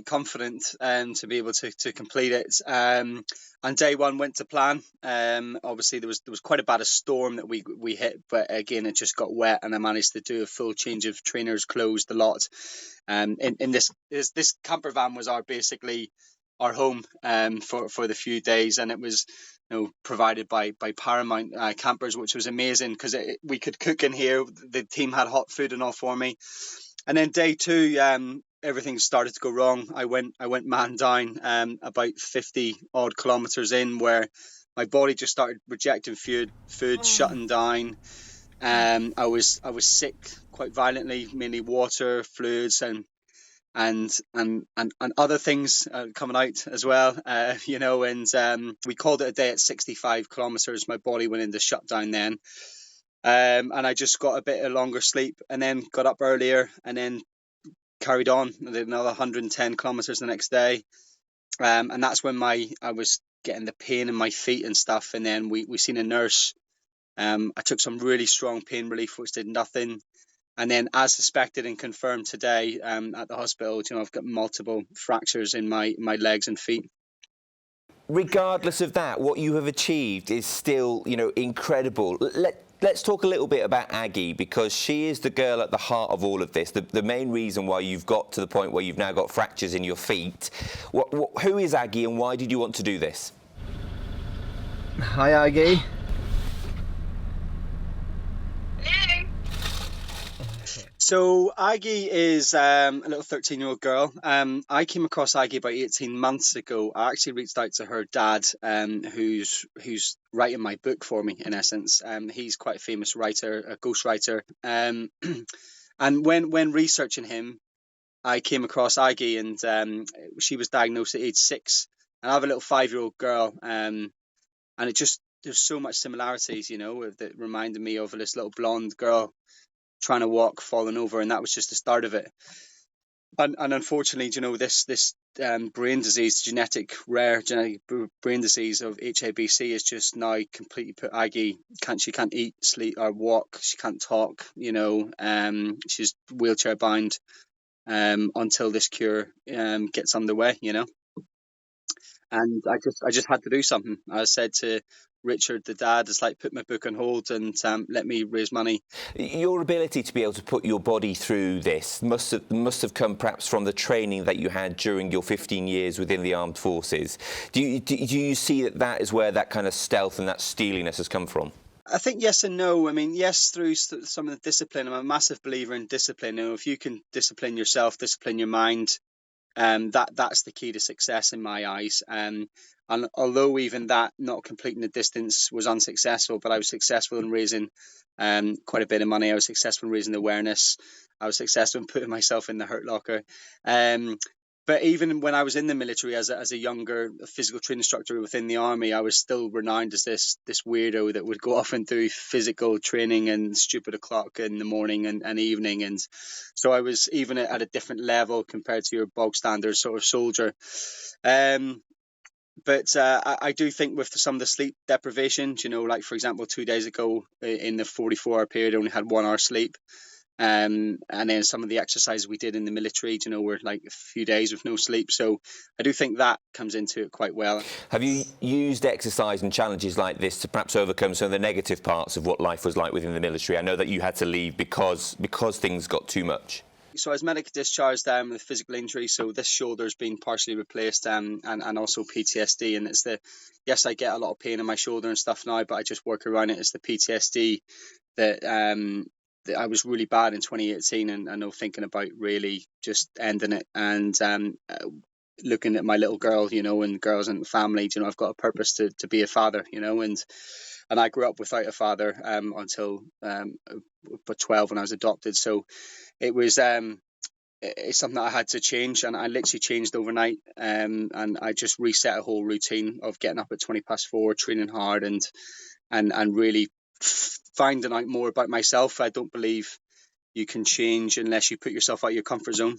quite confident to be able to complete it. And day one went to plan. Obviously there was quite a bad storm that we hit, but again it just got wet, and I managed to do a full change of trainers, clothes, the lot. In this camper van was basically our home for the few days, and it was provided by Paramount Campers, which was amazing because we could cook in here. The team had hot food and all for me. And then day two, everything started to go wrong. I went man down about 50 odd kilometers in, where my body just started rejecting food, shutting down. I was sick quite violently, mainly water, fluids, and other things coming out as well, and we called it a day at 65 kilometers. My body went into shutdown then, and I just got a bit of longer sleep, and then got up earlier, and then carried on. I did another 110 kilometers the next day, and that's when I was getting the pain in my feet and stuff, and then we seen a nurse. I took some really strong pain relief, which did nothing. And then, as suspected and confirmed today at the hospital, I've got multiple fractures in my legs and feet. Regardless of that, what you have achieved is still, incredible. Let's talk a little bit about Aggie, because she is the girl at the heart of all of this, the main reason why you've got to the point where you've now got fractures in your feet. Who is Aggie, and why did you want to do this? Hi, Aggie. So Aggie is a little 13-year-old girl. I came across Aggie about 18 months ago. I actually reached out to her dad, who's writing my book for me, in essence. He's quite a famous writer, a ghostwriter. And when researching him, I came across Aggie, and she was diagnosed at age 6. And I have a little 5-year-old girl, and there's so much similarities, that reminded me of this little blonde girl trying to walk, falling over, and that was just the start of it. And unfortunately, this brain disease, rare genetic brain disease of HABC is just now completely put Aggie. She can't eat, sleep, or walk. She can't talk. She's wheelchair bound until this cure gets underway. And I just had to do something. I said to Richard, the dad, it's like, put my book on hold and let me raise money. Your ability to be able to put your body through this must have come perhaps from the training that you had during your 15 years within the armed forces. Do you see that is where that kind of stealth and that steeliness has come from? I think yes and no. I mean, yes, through some of the discipline. I'm a massive believer in discipline. If you can discipline yourself, discipline your mind, that's the key to success in my eyes. And although even that, not completing the distance, was unsuccessful, but I was successful in raising quite a bit of money. I was successful in raising awareness. I was successful in putting myself in the hurt locker. But even when I was in the military as a younger physical training instructor within the army, I was still renowned as this weirdo that would go off and do physical training and stupid o'clock in the morning and evening. And so I was even at a different level compared to your bog standard sort of soldier. But I do think with some of the sleep deprivation, like for example, 2 days ago in the 44-hour period, I only had 1 hour sleep. And then some of the exercises we did in the military, were like a few days with no sleep. So I do think that comes into it quite well. Have you used exercise and challenges like this to perhaps overcome some of the negative parts of what life was like within the military? I know that you had to leave because things got too much. So I was medically discharged with physical injury. So this shoulder's been partially replaced and also PTSD. And yes, I get a lot of pain in my shoulder and stuff now, but I just work around it. It's the PTSD that I was really bad in 2018, and I know thinking about really just ending it and looking at my little girl, and girls and family. I've got a purpose to be a father, and I grew up without a father until but 12 when I was adopted. So it was it's something that I had to change, and I literally changed overnight. And I just reset a whole routine of getting up at 4:20, training hard, and really finding out more about myself. I don't believe you can change unless you put yourself out of your comfort zone.